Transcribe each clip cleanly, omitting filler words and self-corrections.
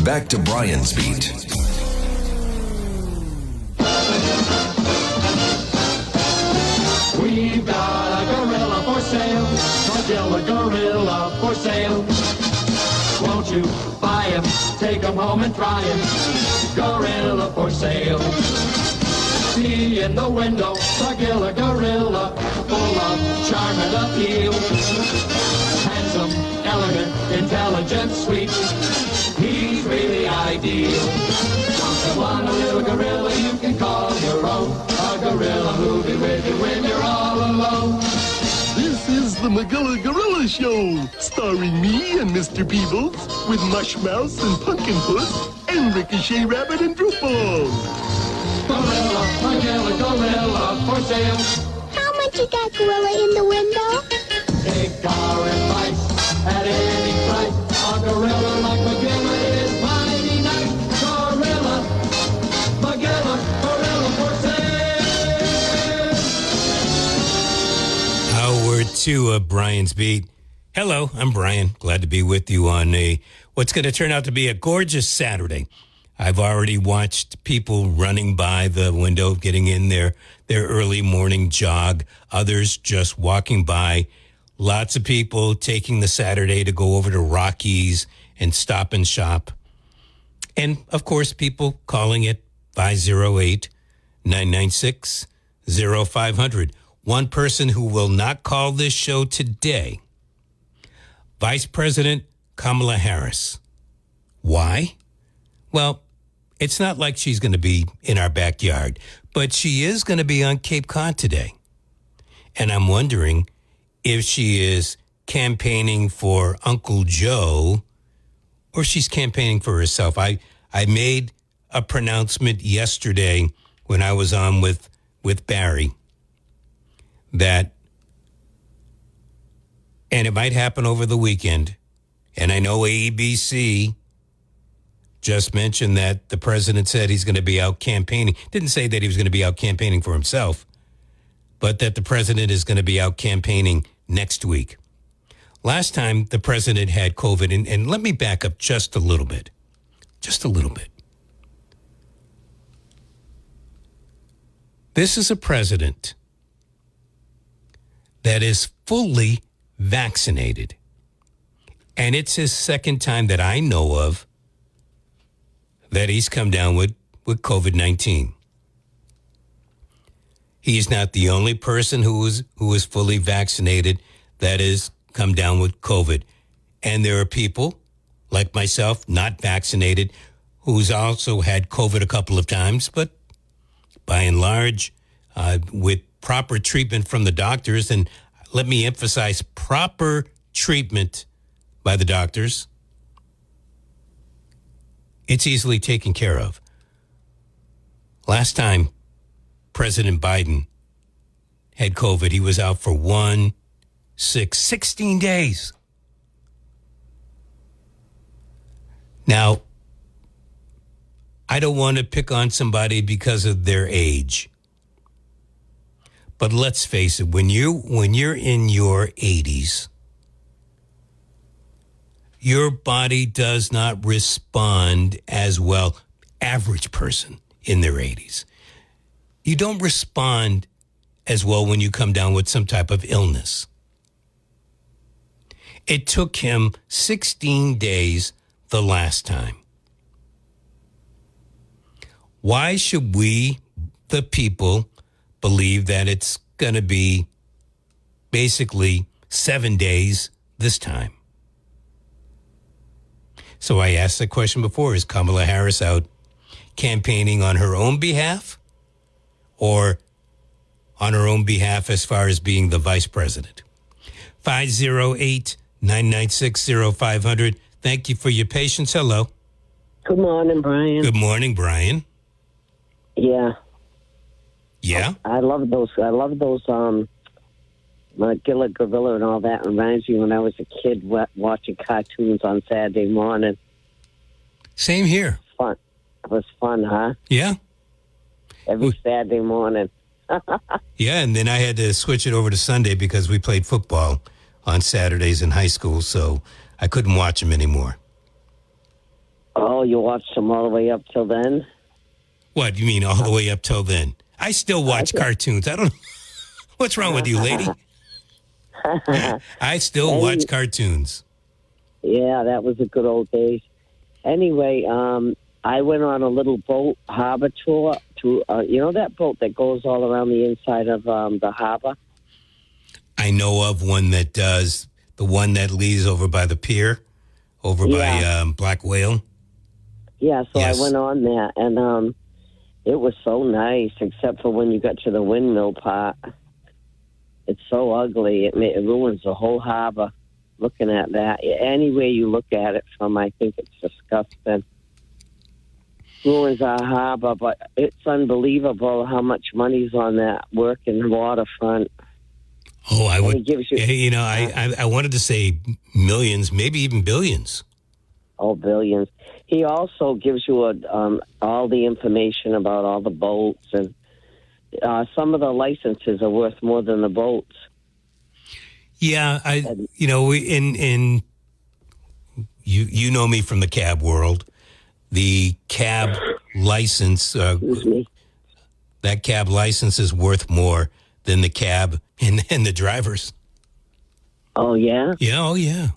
Back to Brian's Beat. We've got a gorilla for sale, Godzilla gorilla for sale. Won't you buy him, take him home and try him, gorilla for sale. See in the window, Godzilla gorilla, full of charm and appeal. Handsome, elegant, intelligent, sweet, he's really ideal. Want a little gorilla you can call your own, a gorilla who'll be with you when you're all alone. This is the McGilla Gorilla Show, starring me and Mr. Peebles, with Mush Mouse and Pumpkin Puss, and Ricochet Rabbit and Droopball. Gorilla, McGilla gorilla for sale. How much you got, gorilla, in the window? Take our advice at any price. A gorilla like McGilla is mighty nice. Gorilla, McGilla gorilla for sale. Hour two of Brian's Beat. Hello, I'm Brian. Glad to be with you on what's going to turn out to be a gorgeous Saturday. I've already watched people running by the window, getting in their early morning jog. Others just walking by. Lots of people taking the Saturday to go over to Rockies and stop and shop. And, of course, people calling it 508-996-0500. One person who will not call this show today, Vice President Kamala Harris. Why? Well, it's not like she's going to be in our backyard, but she is going to be on Cape Cod today. And I'm wondering if she is campaigning for Uncle Joe or she's campaigning for herself. I made a pronouncement yesterday when I was on with Barry that, and it might happen over the weekend, and I know ABC just mentioned that the president said he's going to be out campaigning. Didn't say that he was going to be out campaigning for himself, but that the president is going to be out campaigning next week. Last time the president had COVID, and let me back up just a little bit. Just a little bit. This is a president that is fully vaccinated. And it's his second time that I know of that he's come down with COVID-19. He's not the only person who is fully vaccinated that has come down with COVID. And there are people like myself, not vaccinated, who's also had COVID a couple of times, but by and large, with proper treatment from the doctors, and let me emphasize proper treatment by the doctors, it's easily taken care of. Last time President Biden had COVID, he was out for 16 days. Now, I don't want to pick on somebody because of their age. But let's face it, when you're in your 80s, your body does not respond as well. Average person in their 80s. You don't respond as well when you come down with some type of illness. It took him 16 days the last time. Why should we, the people, believe that it's going to be basically 7 days this time? So I asked the question before, is Kamala Harris out campaigning on her own behalf or on her own behalf as far as being the vice president? 508-996-0500. Thank you for your patience. Hello. Good morning, Brian. Good morning, Brian. Yeah. Yeah? I love those McGilla Gorilla and all that. Reminds me when I was a kid watching cartoons on Saturday morning. Same here. Fun. It was fun, huh? Yeah. Every Saturday morning. Yeah, and then I had to switch it over to Sunday because we played football on Saturdays in high school, so I couldn't watch them anymore. Oh, you watched them all the way up till then? What, you mean all the way up till then? I still watch cartoons. I don't know. What's wrong with you, lady? I still watch cartoons. Yeah, that was a good old days. Anyway, I went on a little boat harbor tour to, you know that boat that goes all around the inside of the harbor? I know of one that does, the one that leads over by the pier, over by Black Whale. Yeah, so Yes. I went on that, and it was so nice, except for when you got to the windmill part. It's so ugly. It ruins the whole harbor. Looking at that, any way you look at it from, I think it's disgusting. Ruins our harbor, but it's unbelievable how much money's on that working waterfront. Oh, I would. And he gives you, I wanted to say millions, maybe even billions. Oh, billions. He also gives you all the information about all the boats, and some of the licenses are worth more than the boats. Yeah, you know me from the cab world. The cab license, Excuse me. that cab license is worth more than the cab and the drivers. Oh, yeah? Yeah, oh yeah.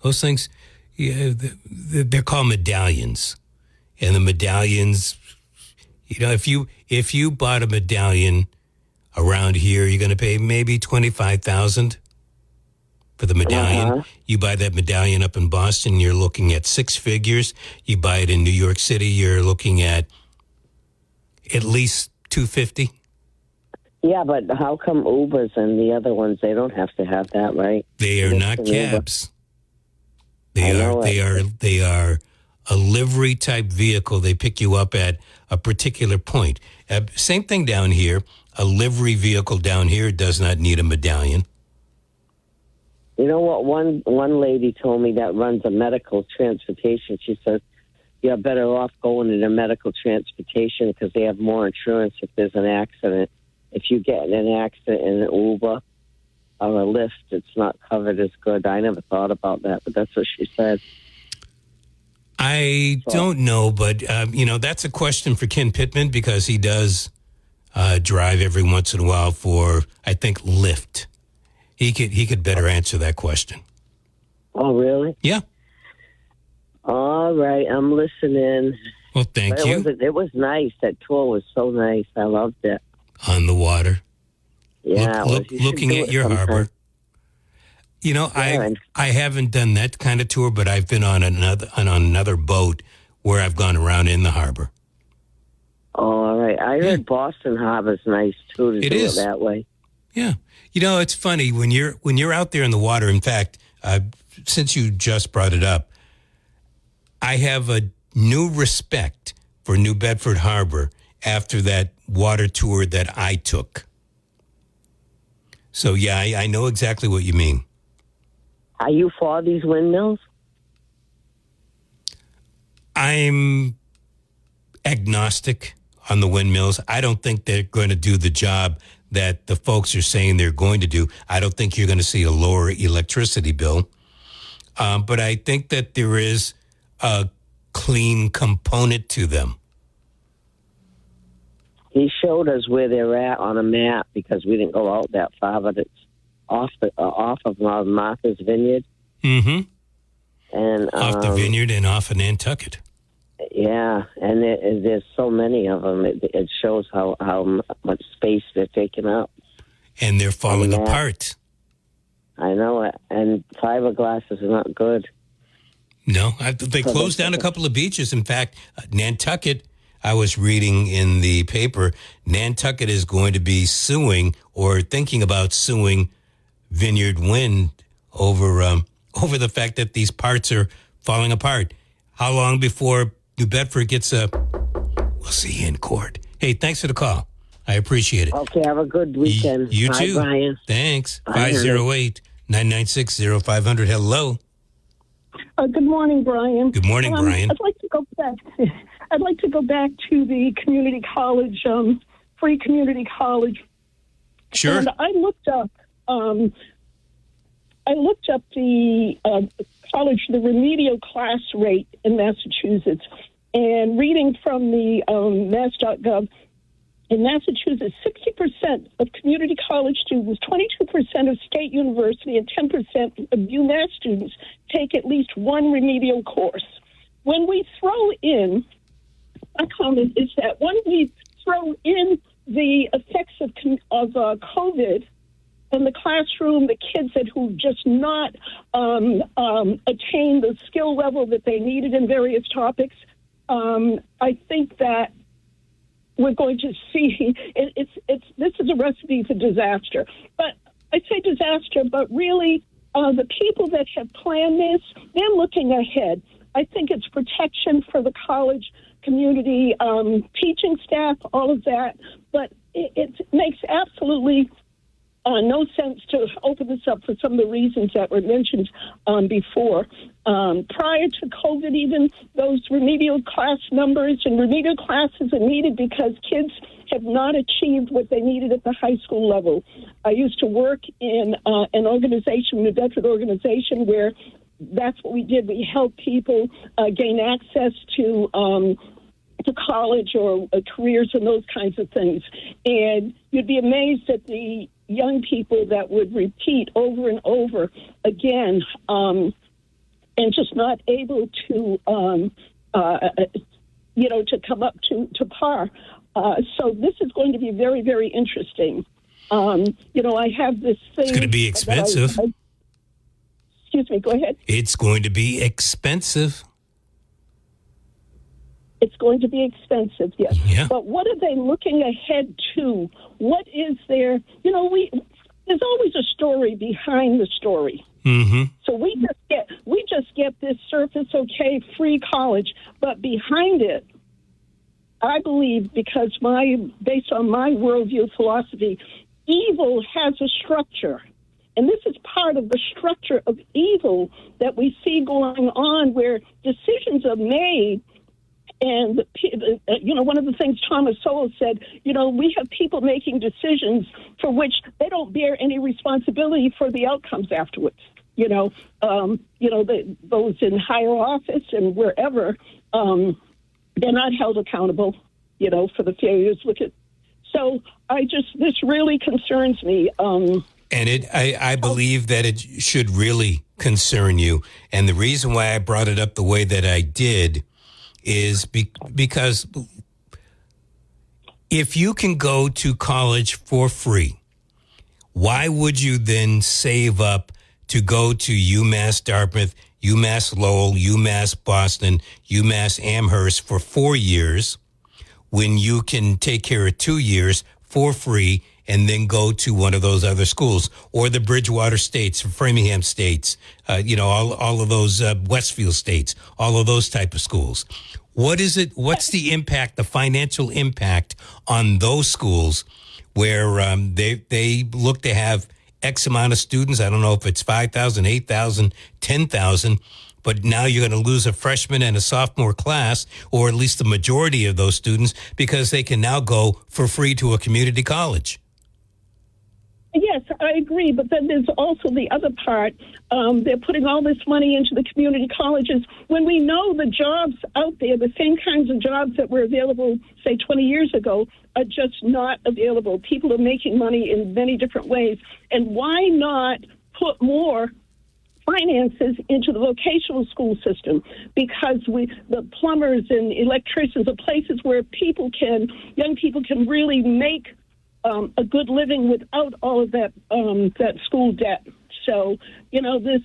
Those things, yeah, they're called medallions. And the medallions, you know, if you bought a medallion around here, you're going to pay maybe $25,000 for the medallion. Uh-huh. You buy that medallion up in Boston, you're looking at six figures. You buy it in New York City, you're looking at least $250. Yeah, but how come Ubers and the other ones, they don't have to have that, right? They are not cabs. They are a livery type vehicle. They pick you up at a particular point. Same thing down here. A livery vehicle down here does not need a medallion. You know what? One lady told me that runs a medical transportation. She says, you're better off going in a medical transportation because they have more insurance if there's an accident. If you get in an accident in an Uber or a Lyft, it's not covered as good. I never thought about that, but that's what she said. I don't know, but, that's a question for Ken Pittman because he does drive every once in a while for, I think, Lyft. He could better answer that question. Oh, really? Yeah. All right, I'm listening. Well, thank you. It was nice. That tour was so nice. I loved it. On the water. Yeah. Looking at your harbor. You know, I haven't done that kind of tour, but I've been on another boat where I've gone around in the harbor. Oh, all right. I heard Boston Harbor's nice too to do it that way. Yeah. You know, it's funny when you're out there in the water. In fact, since you just brought it up, I have a new respect for New Bedford Harbor after that water tour that I took. So, yeah, I know exactly what you mean. Are you for these windmills? I'm agnostic on the windmills. I don't think they're going to do the job that the folks are saying they're going to do. I don't think you're going to see a lower electricity bill. But I think that there is a clean component to them. He showed us where they're at on a map because we didn't go out that far, but it's off of Martha's Vineyard. Mm-hmm. And off the Vineyard and off of Nantucket. Yeah, and there's so many of them. It shows how much space they're taking up. And they're falling apart. I know it. And fiberglass is not good. No, they closed down a couple of beaches. In fact, Nantucket, I was reading in the paper, Nantucket is going to be suing or thinking about suing Vineyard Wind over the fact that these parts are falling apart. How long before New Bedford gets we'll see you in court. Hey, thanks for the call. I appreciate it. Okay, have a good weekend. You Bye, too. Brian. Thanks. Bye, 508-996-0500. Hello. Good morning, Brian. Good morning, Brian. I'd like to go back. I'd like to go back to the community college, free community college. Sure. And I looked up the college, the remedial class rate in Massachusetts. And reading from the mass.gov, in Massachusetts, 60% of community college students, 22% of state university, and 10% of UMass students take at least one remedial course. When we throw in, my comment is that when we throw in the effects of COVID in the classroom, the kids who just not attain the skill level that they needed in various topics, I think that we're going to see this is a recipe for disaster. But I say disaster, but really the people that have planned this, they're looking ahead. I think it's protection for the college community, teaching staff, all of that. But it makes absolutely no sense to open this up for some of the reasons that were mentioned before. Prior to COVID, even those remedial class numbers and remedial classes are needed because kids have not achieved what they needed at the high school level. I used to work in an organization, the Bedford organization, where that's what we did. We helped people gain access to college or careers and those kinds of things. And you'd be amazed at the young people that would repeat over and over again and just not able to, to come up to par. So this is going to be very, very interesting. I have this thing. It's going to be expensive. Excuse me, go ahead. It's going to be expensive. It's going to be expensive, yes. Yeah. But what are they looking ahead to? What is there? There's always a story behind the story. Mm-hmm. So we just get this surface, okay, free college, but behind it, I believe, because based on my worldview philosophy, evil has a structure. And this is part of the structure of evil that we see going on, where decisions are made. And, one of the things Thomas Sowell said, we have people making decisions for which they don't bear any responsibility for the outcomes afterwards. Those in higher office and wherever, they're not held accountable, for the failures. So this really concerns me. And I believe that it should really concern you. And the reason why I brought it up the way that I did is because if you can go to college for free, why would you then save up to go to UMass Dartmouth, UMass Lowell, UMass Boston, UMass Amherst for 4 years when you can take care of 2 years for free and then go to one of those other schools, or the Bridgewater States, Framingham States, all of those Westfield States, all of those type of schools. What is it? What's the impact, the financial impact on those schools where they look to have X amount of students? I don't know if it's 5,000, 8,000, 10,000, but now you're going to lose a freshman and a sophomore class, or at least the majority of those students, because they can now go for free to a community college. Yes, I agree. But then there's also the other part. They're putting all this money into the community colleges when we know the jobs out there, the same kinds of jobs that were available, say, 20 years ago, are just not available. People are making money in many different ways. And why not put more finances into the vocational school system? Because the plumbers and electricians are places where young people can really make a good living without all of that school debt. So, there's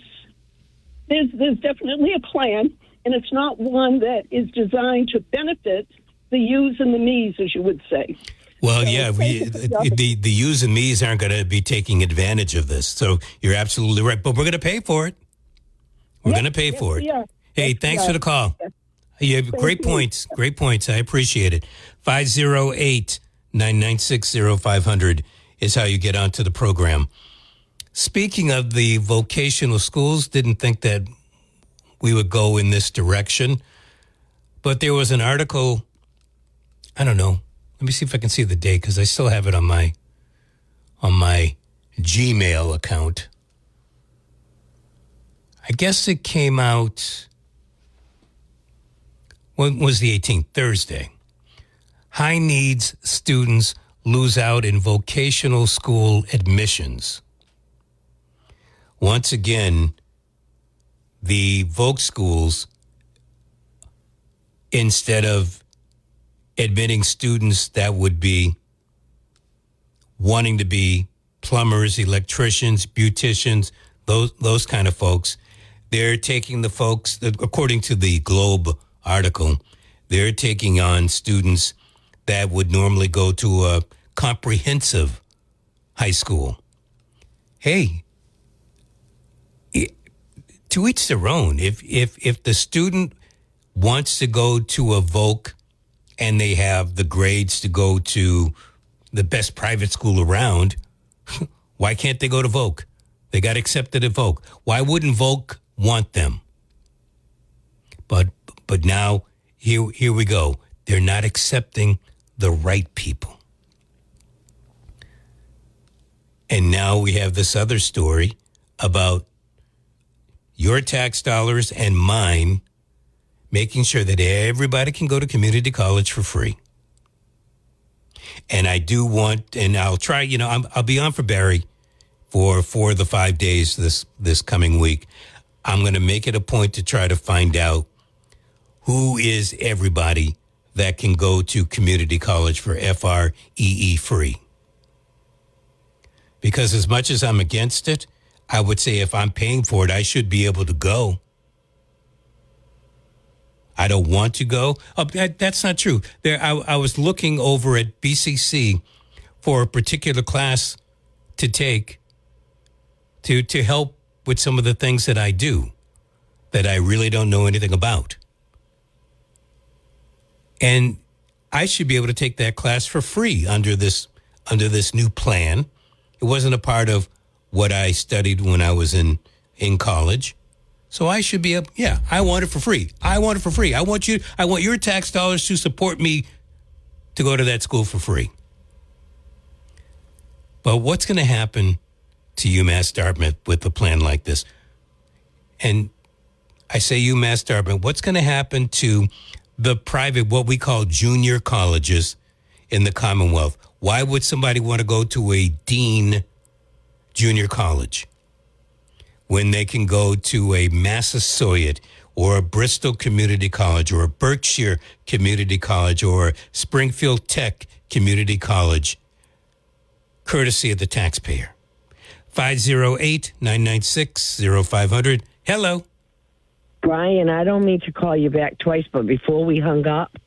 definitely a plan, and it's not one that is designed to benefit the yous and the me's, as you would say. Well, so, yeah, the yous and me's aren't going to be taking advantage of this. So you're absolutely right. But we're going to pay for it. We're going to pay for it. Hey, thanks for the call. Yes. You have great points. Great points. I appreciate it. 508-996-0500 is how you get onto the program. Speaking of the vocational schools, didn't think that we would go in this direction, but there was an article, I don't know, let me see if I can see the date, because I still have it on my Gmail account. I guess it came out, when was the 18th? Thursday. High needs students lose out in vocational school admissions. Once again, the voc schools, instead of admitting students that would be wanting to be plumbers, electricians, beauticians, those kind of folks, they're taking the folks, according to the Globe article, they're taking on students that would normally go to a comprehensive high school. Hey, to each their own. If the student wants to go to a voc and they have the grades to go to the best private school around, why can't they go to voc? They got accepted at voc. Why wouldn't voc want them? But now here we go. They're not accepting the right people. And now we have this other story about your tax dollars and mine making sure that everybody can go to community college for free. And I do want, and I'll try, I'll be on for Barry for 4 of the 5 days this coming week. I'm going to make it a point to try to find out who is everybody that can go to community college for FREE free. Because as much as I'm against it, I would say if I'm paying for it, I should be able to go. I don't want to go. Oh, that's not true. I was looking over at BCC for a particular class to take to help with some of the things that I do that I really don't know anything about. And I should be able to take that class for free under this new plan. It wasn't a part of what I studied when I was in college. So I should be I want it for free. I want it for free. I want your tax dollars to support me to go to that school for free. But what's going to happen to UMass Dartmouth with a plan like this? And I say UMass Dartmouth, what's going to happen to the private, what we call junior colleges in the Commonwealth? Why would somebody want to go to a Dean junior college when they can go to a Massasoit or a Bristol Community College or a Berkshire Community College or a Springfield Tech Community College, courtesy of the taxpayer? 508-996-0500. Hello. Brian, I don't mean to call you back twice, but before we hung up,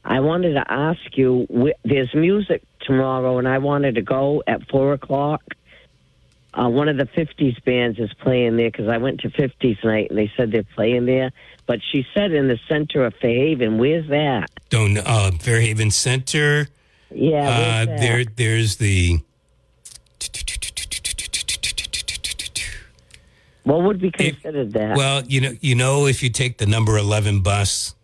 I wanted to ask you, there's music tomorrow, and I wanted to go at 4 o'clock. One of the 50s bands is playing there because I went to 50s night, and they said they're playing there. But she said in the center of Fairhaven. Where's that? Fairhaven Center. Yeah, where's that? There's the... What would be considered that? Well, if you take the number 11 bus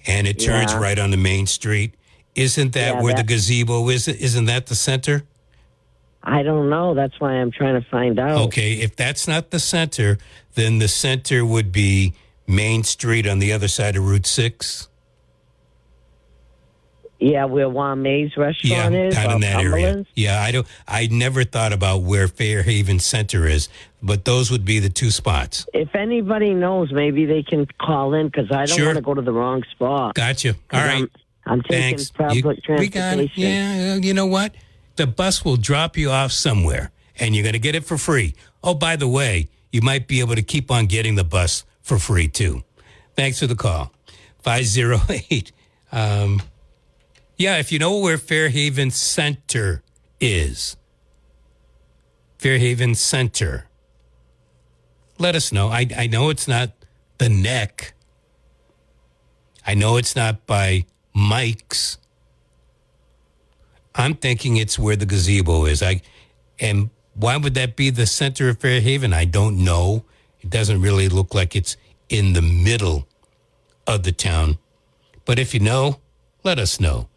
and it turns right on the main street, isn't that where the gazebo is? Isn't that the center? I don't know. That's why I'm trying to find out. Okay, if that's not the center, then the center would be Main Street on the other side of Route 6. Yeah, where Juan May's restaurant is. Yeah, kind of in that area. Yeah, I never thought about where Fairhaven Center is, but those would be the two spots. If anybody knows, maybe they can call in because I don't want to go to the wrong spot. Gotcha. All right. I'm taking public transportation. We got it. Yeah, you know what? The bus will drop you off somewhere, and you're going to get it for free. Oh, by the way, you might be able to keep on getting the bus for free, too. Thanks for the call. 508. If you know where Fairhaven Center is, Fairhaven Center, let us know. I know it's not the Neck. I know it's not by Mike's. I'm thinking it's where the gazebo is. And why would that be the center of Fairhaven? I don't know. It doesn't really look like it's in the middle of the town. But if you know, let us know.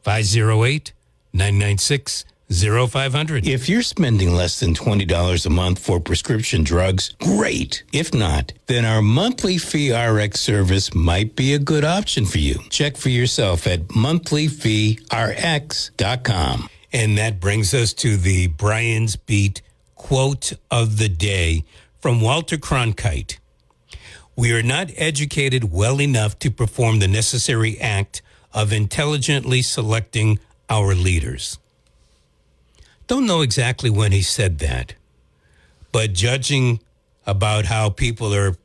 508-996-0500. 0500. If you're spending less than $20 a month for prescription drugs, great. If not, then our monthly fee RX service might be a good option for you. Check for yourself at monthlyfeerx.com. And that brings us to the Brian's Beat quote of the day from Walter Cronkite. We are not educated well enough to perform the necessary act of intelligently selecting our leaders. Don't know exactly when he said that, but judging about how people are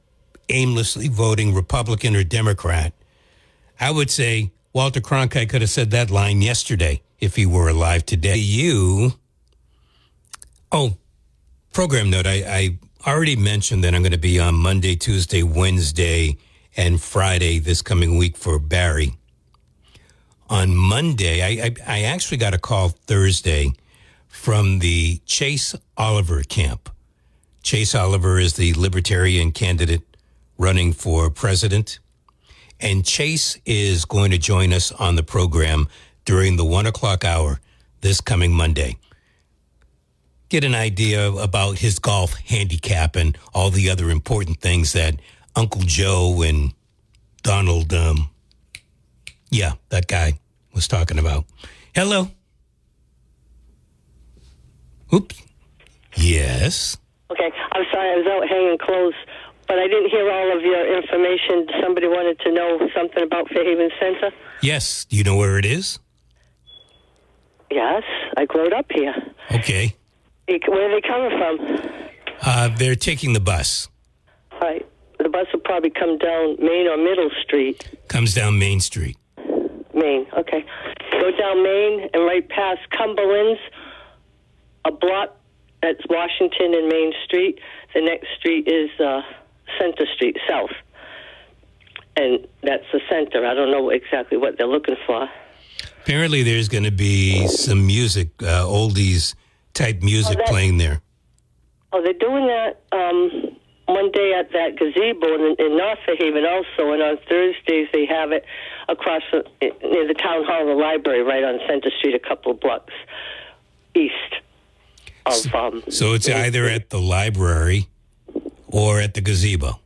aimlessly voting Republican or Democrat, I would say Walter Cronkite could have said that line yesterday if he were alive today. Program note, I already mentioned that I'm going to be on Monday, Tuesday, Wednesday, and Friday this coming week for Barry. On Monday, I actually got a call Thursday from the Chase Oliver camp. Chase Oliver is the Libertarian candidate running for president. And Chase is going to join us on the program during the 1 o'clock hour this coming Monday. Get an idea about his golf handicap and all the other important things that Uncle Joe and Donald, that guy was talking about. Hello. Oops. Yes. Okay, I'm sorry, I was out hanging clothes, but I didn't hear all of your information. Somebody wanted to know something about Fairhaven Center? Yes. Do you know where it is? Yes, I grew up here. Okay. Where are they coming from? They're taking the bus. All right. The bus will probably come down Main or Middle Street. Comes down Main Street. Main, okay. Go down Main and right past Cumberland's, a block, that's Washington and Main Street. The next street is Center Street, South. And that's the center. I don't know exactly what they're looking for. Apparently there's going to be some music, oldies type music playing there. Oh, they're doing that one day at that gazebo in North Fairhaven also, and on Thursdays they have it across near the town hall and the library right on Center Street, a couple of blocks east of... so it's either at the library or at the gazebo?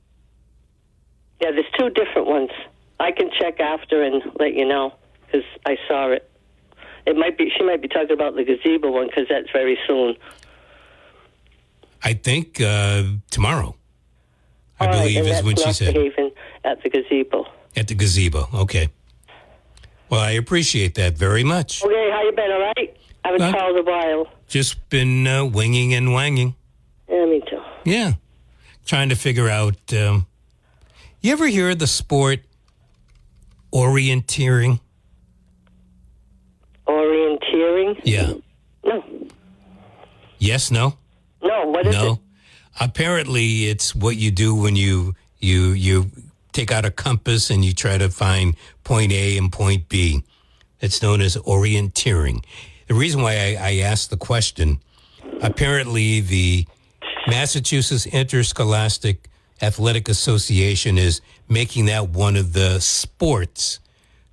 Yeah, there's two different ones. I can check after and let you know, because I saw it. She might be talking about the gazebo one, because that's very soon. I think tomorrow, I believe, is when she said. At the gazebo. At the gazebo, okay. Well, I appreciate that very much. Okay, how you been, all right? I haven't called a while. Just been winging and wanging. Yeah, me too. Yeah. Trying to figure out, you ever hear of the sport orienteering? Orienteering? Yeah. No. Yes, no? No, what is it? Apparently, it's what you do when you take out a compass and you try to find point A and point B. It's known as orienteering. The reason why I asked the question, apparently the Massachusetts Interscholastic Athletic Association is making that one of the sports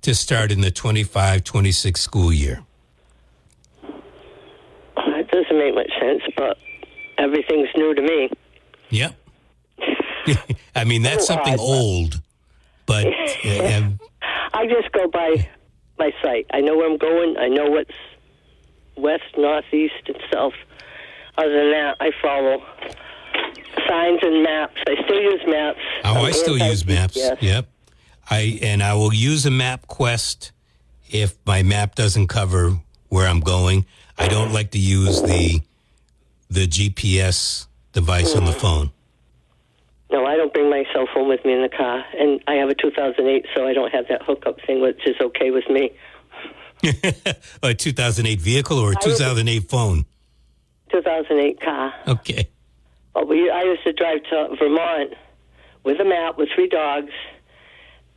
to start in the 25-26 school year. It doesn't make much sense, but everything's new to me. Yep. I mean, that's something old, but... I just go by my sight. I know where I'm going. I know what's west, northeast, and south. Other than that, I follow signs and maps. I still use maps. Oh, I still use maps. Yes. Yep. I will use a MapQuest if my map doesn't cover where I'm going. I don't like to use the GPS device on the phone. No, I don't bring my cell phone with me in the car. And I have a 2008, so I don't have that hookup thing, which is okay with me. A 2008 vehicle or a 2008 phone? 2008 car. Okay. Oh, I used to drive to Vermont with a map with 3 dogs,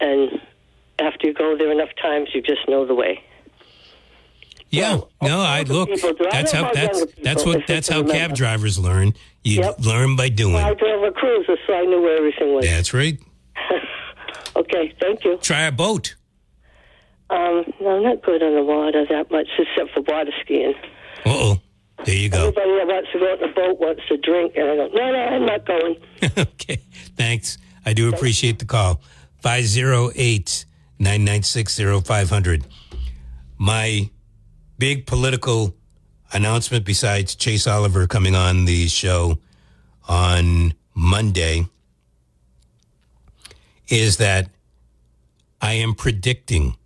and after you go there enough times, you just know the way. Yeah, so, no, I look. That's how cab drivers learn. You learn by doing. Well, I drove a cruiser, so I knew where everything was. That's right. Okay, thank you. Try a boat. No, I'm not good on the water that much, except for water skiing. Uh-oh. There you go. Everybody that wants to go on the boat wants to drink, and I go, no, I'm not going. Okay. Thanks. I do appreciate the call. 508-996-0500. My big political announcement, besides Chase Oliver coming on the show on Monday, is that I am predicting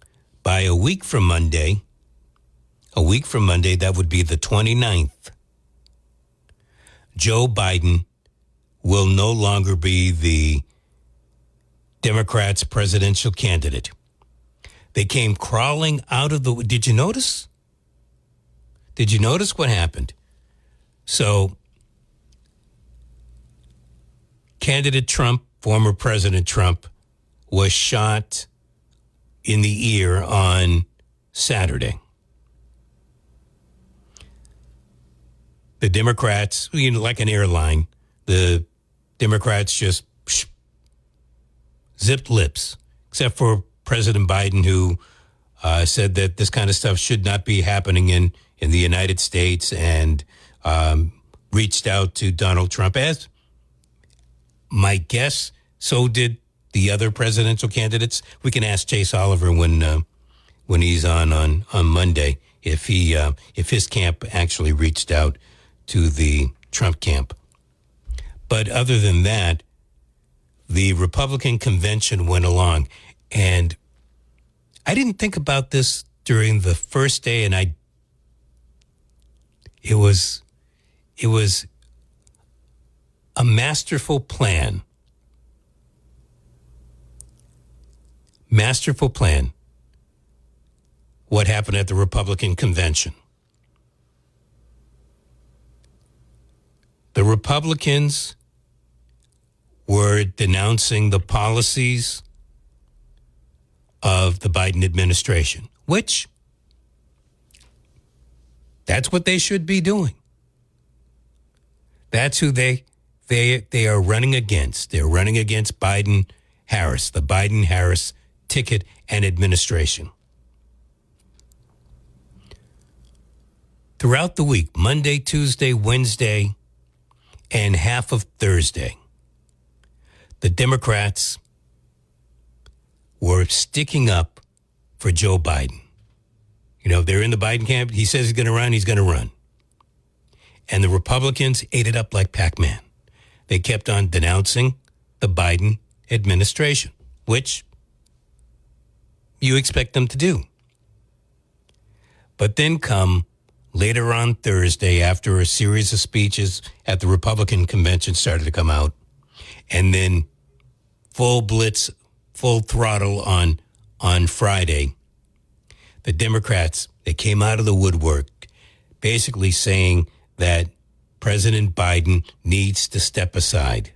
by a week from Monday, that would be the 29th, Joe Biden will no longer be the Democrats' presidential candidate. They came crawling out of the... Did you notice? Did you notice what happened? So, candidate Trump, former President Trump, was shot in the ear on Saturday. The Democrats, like an airline, the Democrats just zipped lips, except for President Biden, who said that this kind of stuff should not be happening in the United States, and reached out to Donald Trump. As my guess, so did the other presidential candidates. We can ask Chase Oliver when he's on Monday if his camp actually reached out to the Trump camp. But other than that, the Republican convention went along, and I didn't think about this during the first day, and it was a masterful plan. Masterful plan. What happened at the Republican convention? The Republicans were denouncing the policies of the Biden administration, which that's what they should be doing. That's who they are running against. They're running against Biden-Harris, the Biden-Harris ticket and administration. Throughout the week, Monday, Tuesday, Wednesday, and half of Thursday, the Democrats were sticking up for Joe Biden. They're in the Biden camp. He says he's going to run, he's going to run. And the Republicans ate it up like Pac-Man. They kept on denouncing the Biden administration, which you expect them to do. But then come later on Thursday, after a series of speeches at the Republican convention started to come out, and then full blitz, full throttle on Friday, the Democrats, they came out of the woodwork basically saying that President Biden needs to step aside.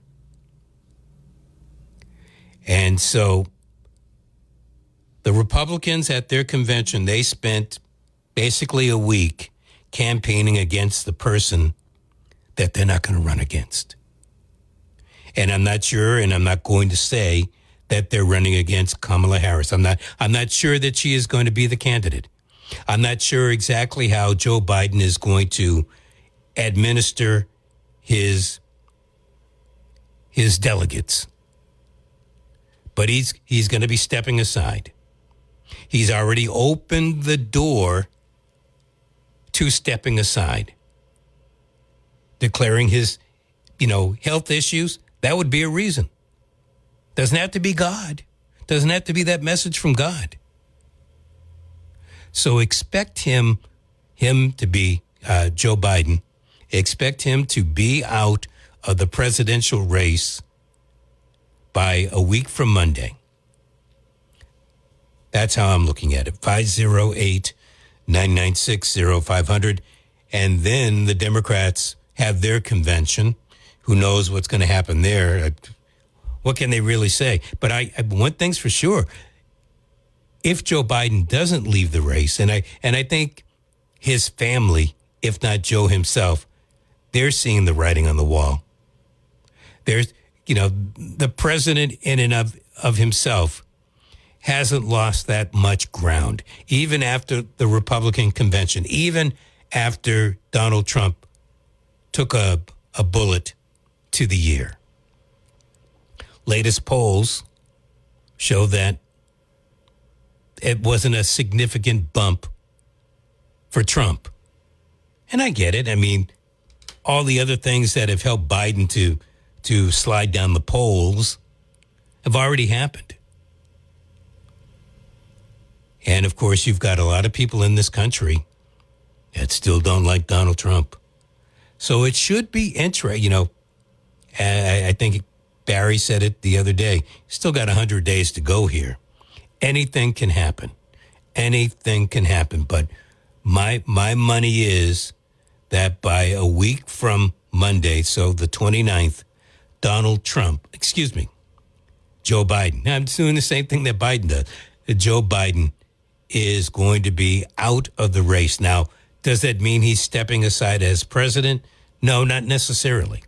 And so the Republicans at their convention, they spent basically a week campaigning against the person that they're not going to run against. And I'm not sure, and I'm not going to say that they're running against Kamala Harris. I'm not sure that she is going to be the candidate. I'm not sure exactly how Joe Biden is going to administer his delegates. But he's going to be stepping aside. He's already opened the door to stepping aside, declaring his, health issues. That would be a reason. Doesn't have to be God. Doesn't have to be that message from God. So expect him to be, Joe Biden, expect him to be out of the presidential race by a week from Monday. That's how I'm looking at it. 508-996-0500. And then the Democrats have their convention. Who knows what's going to happen there? What can they really say? But one thing's for sure. If Joe Biden doesn't leave the race, and I think his family, if not Joe himself, they're seeing the writing on the wall. There's, the president in and of himself hasn't lost that much ground, even after the Republican convention, even after Donald Trump took a bullet to the ear. Latest polls show that it wasn't a significant bump for Trump. And I get it. I mean, all the other things that have helped Biden to slide down the polls have already happened. And, of course, you've got a lot of people in this country that still don't like Donald Trump. So it should be interesting. You know, I think Barry said it the other day. Still got 100 days to go here. Anything can happen. Anything can happen. But my money is that by a week from Monday, so the 29th, Joe Biden. Now, I'm doing the same thing that Biden does. Joe Biden is going to be out of the race. Now, does that mean he's stepping aside as president? No, not necessarily.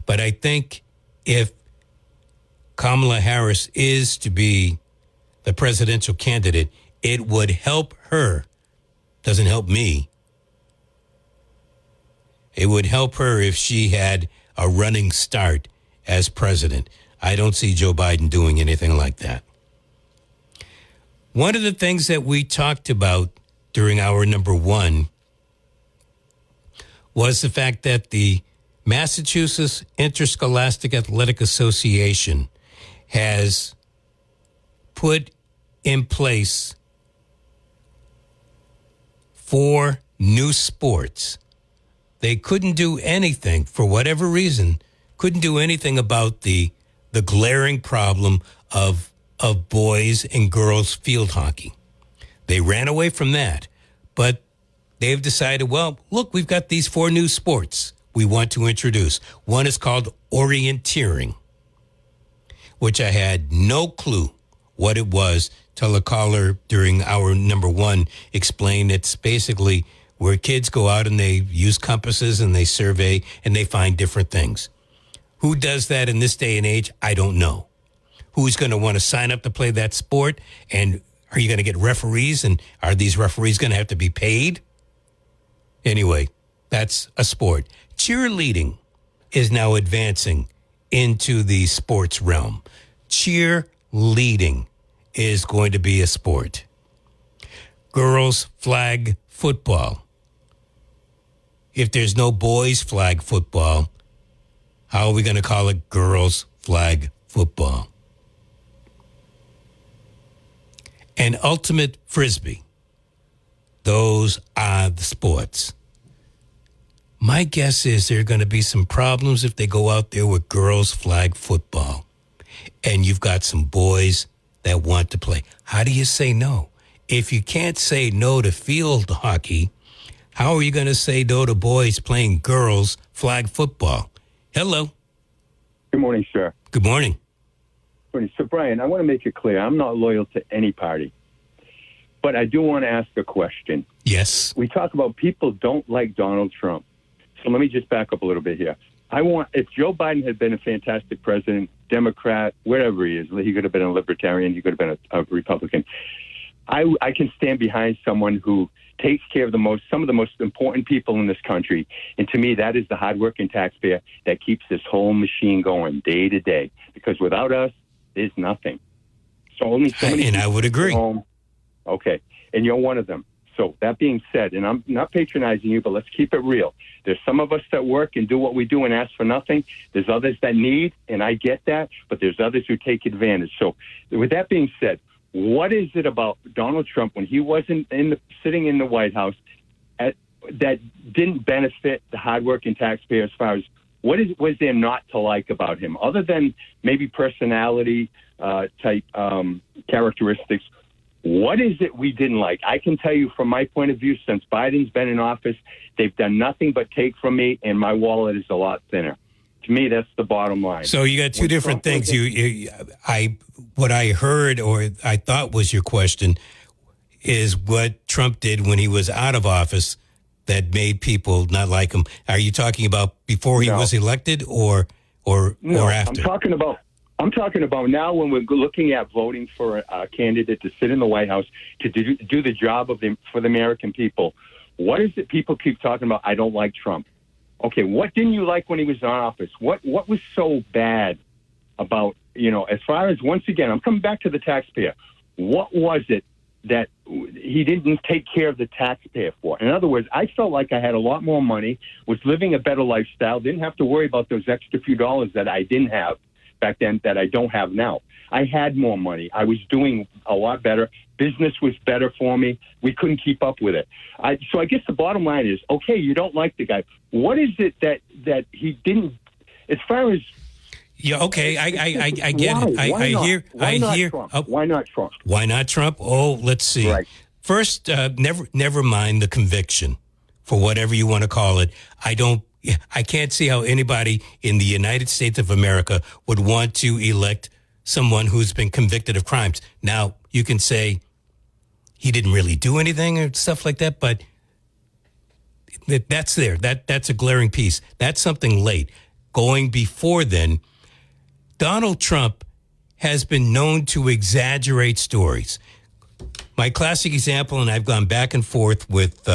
But I think if Kamala Harris is to be the presidential candidate, it would help her. Doesn't help me. It would help her if she had a running start as president. I don't see Joe Biden doing anything like that. One of the things that we talked about during hour number one was the fact that the Massachusetts Interscholastic Athletic Association has put in place 4 new sports. They couldn't do anything, for whatever reason, couldn't do anything about the glaring problem of boys and girls field hockey. They ran away from that, but they've decided, well, look, we've got these 4 new sports we want to introduce. One is called orienteering, which I had no clue what it was till a caller during hour number one explained it's basically where kids go out and they use compasses and they survey and they find different things. Who does that in this day and age? I don't know. Who's going to want to sign up to play that sport? And are you going to get referees? And are these referees going to have to be paid? Anyway, that's a sport. Cheerleading is now advancing into the sports realm. Cheerleading is going to be a sport. Girls flag football. If there's no boys flag football, how are we going to call it girls flag football? And ultimate frisbee. Those are the sports. My guess is there are going to be some problems if they go out there with girls flag football. And you've got some boys that want to play. How do you say no? If you can't say no to field hockey, how are you going to say no to boys playing girls flag football? Hello. Good morning, sir. Good morning. So, Brian, I want to make it clear. I'm not loyal to any party. But I do want to ask a question. Yes. We talk about people don't like Donald Trump. So let me just back up a little bit here. If Joe Biden had been a fantastic president, Democrat, whatever he is, he could have been a libertarian, he could have been a Republican. I can stand behind someone who takes care of some of the most important people in this country. And to me, that is the hardworking taxpayer that keeps this whole machine going day to day. Because without us, there's nothing. So only so many. And I would agree. Okay. And you're one of them. So that being said, and I'm not patronizing you, but let's keep it real. There's some of us that work and do what we do and ask for nothing. There's others that need, and I get that, but there's others who take advantage. So with that being said, what is it about Donald Trump when he wasn't sitting in the White House that didn't benefit the hardworking taxpayer as far as was there not to like about him other than maybe personality type characteristics? What is it we didn't like? I can tell you from my point of view, since Biden's been in office, they've done nothing but take from me, and my wallet is a lot thinner. To me, that's the bottom line. So you got two different things. What I heard or I thought was your question is what Trump did when he was out of office that made people not like him. Are you talking about before he was elected or after? I'm talking about now when we're looking at voting for a candidate to sit in the White House to do the job for the American people. What is it people keep talking about? I don't like Trump. Okay, what didn't you like when he was in office? What was so bad about, as far as, once again, I'm coming back to the taxpayer. What was it that he didn't take care of the taxpayer for? In other words, I felt like I had a lot more money, was living a better lifestyle, didn't have to worry about those extra few dollars that I didn't have back then that I don't have now. I had more money. I was doing a lot better. Business was better for me. We couldn't keep up with it. So I guess the bottom line is, okay, you don't like the guy. What is it that he didn't, as far as... Yeah, okay, I get it. I hear. Trump? Why not Trump? Why not Trump? Oh, let's see. Right. First, never mind the conviction, for whatever you want to call it. I can't see how anybody in the United States of America would want to elect someone who's been convicted of crimes. Now, you can say he didn't really do anything or stuff like that, but that's there. That's a glaring piece. That's something late. Going before then, Donald Trump has been known to exaggerate stories. My classic example, and I've gone back and forth with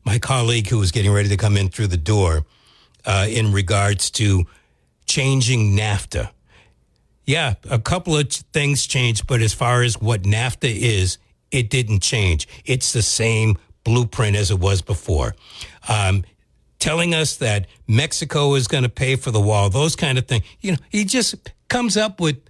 my colleague who was getting ready to come in through the door in regards to changing NAFTA. Yeah, a couple of things changed, but as far as what NAFTA is, it didn't change. It's the same blueprint as it was before. Telling us that Mexico is going to pay for the wall, those kind of things. He just comes up with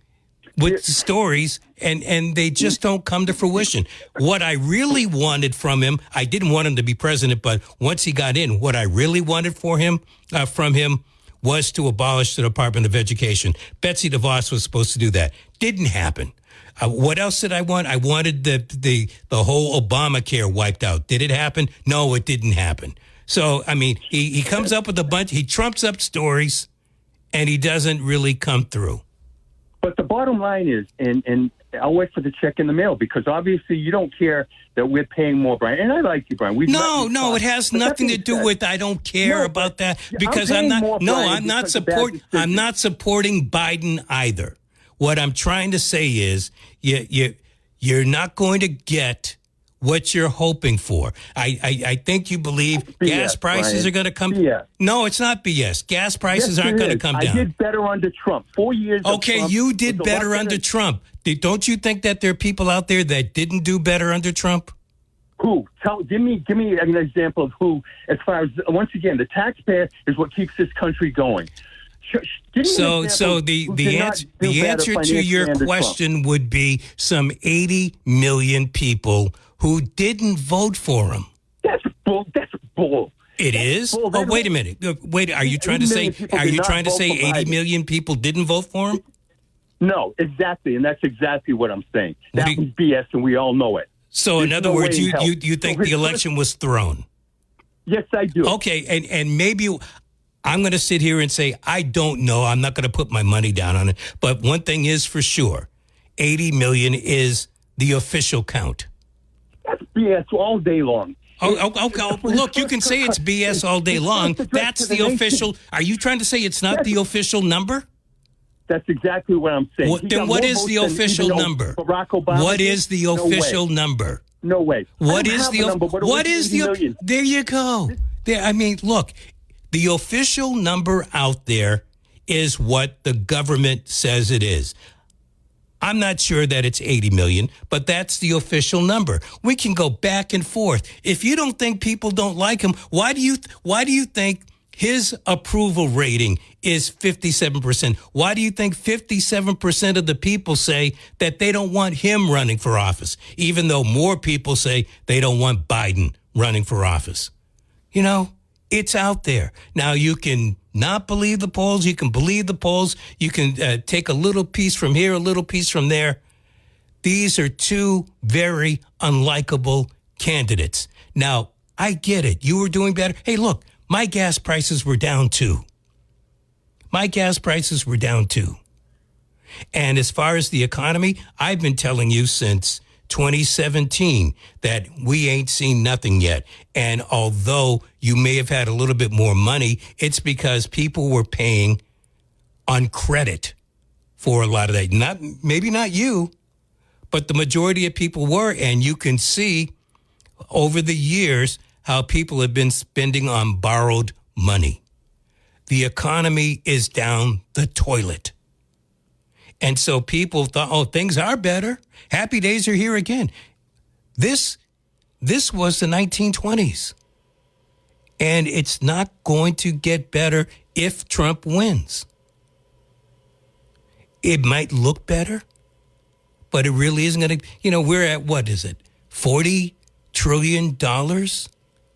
stories, and they just don't come to fruition. What I really wanted from him, I didn't want him to be president, but once he got in, what I really wanted from him was to abolish the Department of Education. Betsy DeVos was supposed to do that. Didn't happen. What else did I want? I wanted the whole Obamacare wiped out. Did it happen? No, it didn't happen. So, I mean, he comes up with a bunch, he trumps up stories, and he doesn't really come through. But the bottom line is, and I'll wait for the check in the mail, because obviously you don't care that we're paying more, Brian. And I like you, Brian. No, it has nothing to do with I don't care about that, because I'm not supporting Biden either. What I'm trying to say is you're not going to get what you're hoping for. I think you believe BS, gas prices are going to come. BS. No, it's not BS. Gas prices aren't going to come down. I did better under Trump. 4 years. Okay, Trump you did better under Trump. Don't you think that there are people out there that didn't do better under Trump? Who? Give me an example of who. As far as, once again, the taxpayer is what keeps this country going. So the answer to your question would be some 80 million people who didn't vote for him. That's bull. It is? Oh, wait a minute. Wait, are you trying to say 80 million people didn't vote for him? No, exactly, and that's exactly what I'm saying. That was BS, and we all know it. So, in other words, you think the election was thrown? Yes, I do. Okay, and maybe I'm going to sit here and say, I don't know. I'm not going to put my money down on it. But one thing is for sure, 80 million is the official count. That's BS all day long. Okay. Look, you can say it's BS all day long. That's the official. Are you trying to say it's not the official number? That's exactly what I'm saying. Then what is the official number? What is the official number? No way. What is the There you go. I mean, look, the official number out there is what the government says it is. I'm not sure that it's 80 million, but that's the official number. We can go back and forth. If you don't think people don't like him, why do you think his approval rating is 57%? Why do you think 57% of the people say that they don't want him running for office, even though more people say they don't want Biden running for office? It's out there. Now, you can not believe the polls. You can believe the polls. You can take a little piece from here, a little piece from there. These are two very unlikable candidates. Now, I get it. You were doing better. Hey, look, my gas prices were down too. And as far as the economy, I've been telling you since 2017 that we ain't seen nothing yet. And although you may have had a little bit more money, it's because people were paying on credit for a lot of that. Maybe not you, but the majority of people were. And you can see over the years how people have been spending on borrowed money. The economy is down the toilet. And so people thought, oh, things are better. Happy days are here again. This was the 1920s. And it's not going to get better if Trump wins. It might look better, but it really isn't going to, we're at, what is it, $40 trillion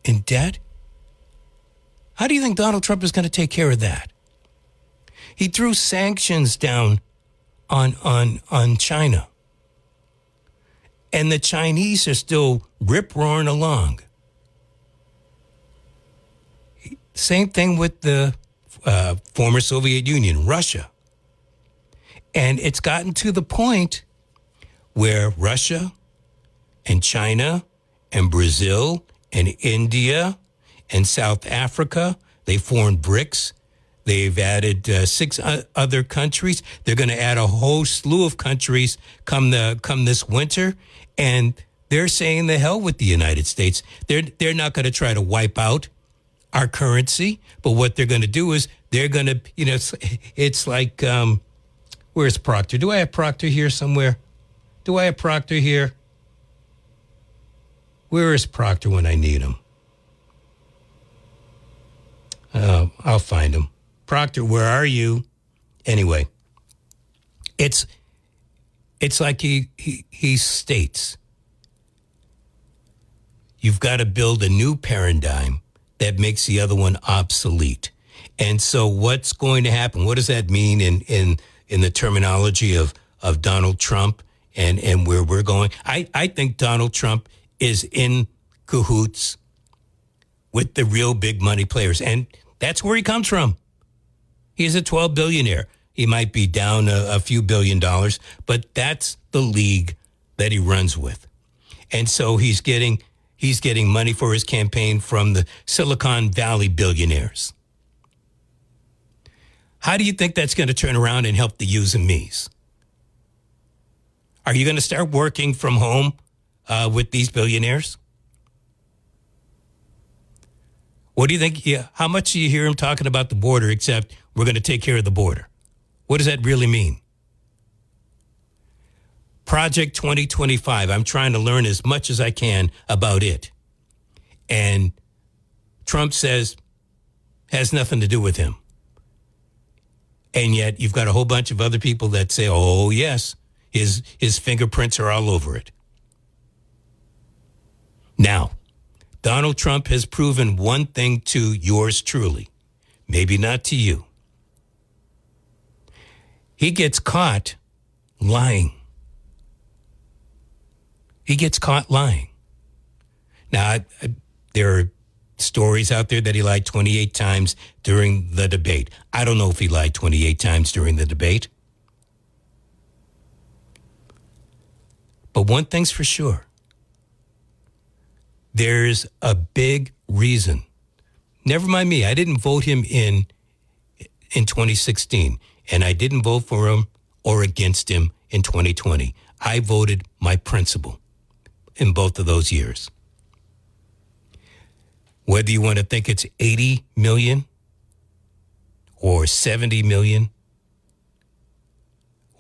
in debt? How do you think Donald Trump is going to take care of that? He threw sanctions down on China. And the Chinese are still rip-roaring along. Same thing with the former Soviet Union, Russia. And it's gotten to the point where Russia and China and Brazil and India and South Africa, they formed BRICS. They've added 6 other countries. They're going to add a whole slew of countries come this winter. And they're saying the hell with the United States. They're not going to try to wipe out our currency. But what they're going to do is they're going to, it's like, where's Proctor? Do I have Proctor here somewhere? Do I have Proctor here? Where is Proctor when I need him? I'll find him. Proctor, where are you? Anyway, it's like he states, you've got to build a new paradigm that makes the other one obsolete. And so what's going to happen? What does that mean in the terminology of Donald Trump and where we're going? I think Donald Trump is in cahoots with the real big money players. And that's where he comes from. He's a 12 billionaire. He might be down a few $1 billion, but that's the league that he runs with. And so he's getting money for his campaign from the Silicon Valley billionaires. How do you think that's going to turn around and help the yous and me's? Are you going to start working from home with these billionaires? What do you think? Yeah, how much do you hear him talking about the border, except we're going to take care of the border? What does that really mean? Project 2025. I'm trying to learn as much as I can about it. And Trump says has nothing to do with him. And yet you've got a whole bunch of other people that say, oh, yes, his fingerprints are all over it. Now, Donald Trump has proven one thing to yours truly, maybe not to you. He gets caught lying. He gets caught lying. Now, there are stories out there that he lied 28 times during the debate. I don't know if he lied 28 times during the debate. But one thing's for sure. There's a big reason. Never mind me. I didn't vote him in 2016, and I didn't vote for him or against him in 2020. I voted my principle in both of those years. Whether you want to think it's 80 million or 70 million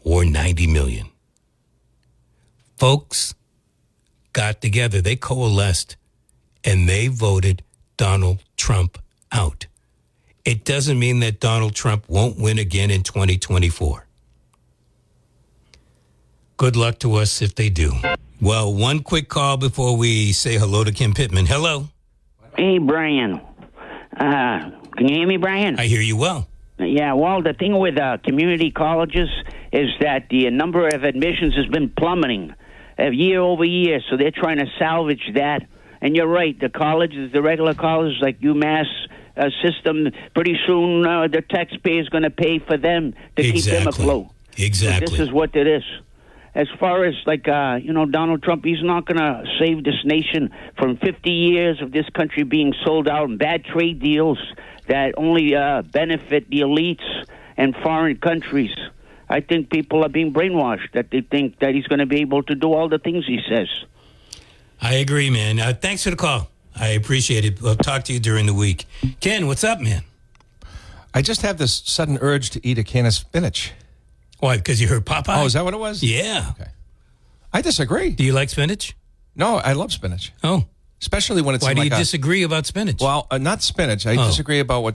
or 90 million, folks got together. They coalesced and they voted Donald Trump out. It doesn't mean that Donald Trump won't win again in 2024. Good luck to us if they do. Well, one quick call before we say hello to Kim Pittman. Hello. Hey, Brian. Can you hear me, Brian? I hear you well. Yeah, well, the thing with community colleges is that the number of admissions has been plummeting year over year, so they're trying to salvage that. And you're right, the colleges, the regular colleges like UMass system, pretty soon the taxpayer is going to pay for them to keep them afloat. Exactly. So this is what it is. As far as, Donald Trump, he's not going to save this nation from 50 years of this country being sold out and bad trade deals that only benefit the elites and foreign countries. I think people are being brainwashed, that they think that he's going to be able to do all the things he says. I agree, man. Thanks for the call. I appreciate it. I'll talk to you during the week. Ken, what's up, man? I just have this sudden urge to eat a can of spinach. Why? Because you heard Popeye? Oh, is that what it was? Yeah. Okay. I disagree. Do you like spinach? No, I love spinach. Oh. Especially when it's Why in do like you disagree about spinach? Well, not spinach. I disagree about what